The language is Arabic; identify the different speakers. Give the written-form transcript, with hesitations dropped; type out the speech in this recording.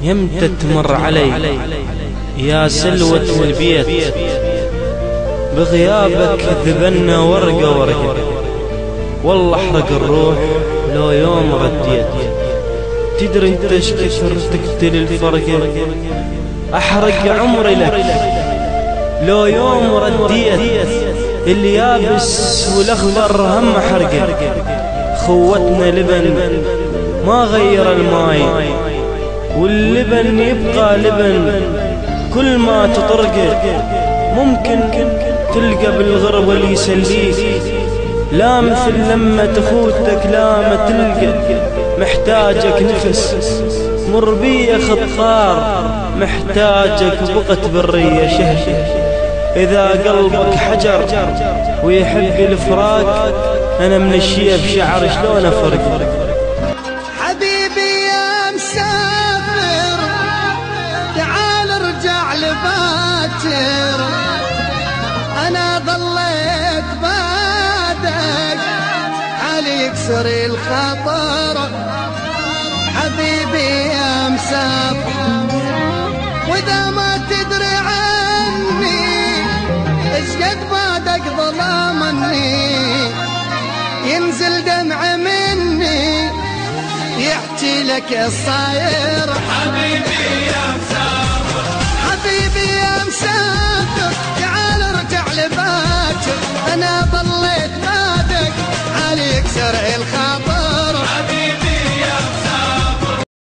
Speaker 1: يمتى تمر علي يا سلوة البيت، بغيابك ذبلنا ورقة ورقة، والله احرق الروح لو يوم رديت. تدري انت ايش كثر تقتل الفرقة، احرق عمري لك لو يوم رديت. اليابس والاخضر هم حرقه، خوتنا لبن ما غير الماي، واللبن يبقى لبن كل ما تطرقه. ممكن تلقى بالغربة اللي يسليك، لا مثل لما تفوتك لا ما تلقى. محتاجك نفس مر بيه خطار، محتاجك بقت برية شهد. إذا قلبك حجر ويحب الفراق، أنا من الشيب شعر شلون أفرق.
Speaker 2: حبيبي يا مسافر تعال ارجع لباكر، أنا ضليت بعدك علي يكسر الخطر. حبيبي يا مسافر وإذا ما تدري عني ايش قد بعدك ظلمني، ينزل دمع مني يحكي لك الصاير.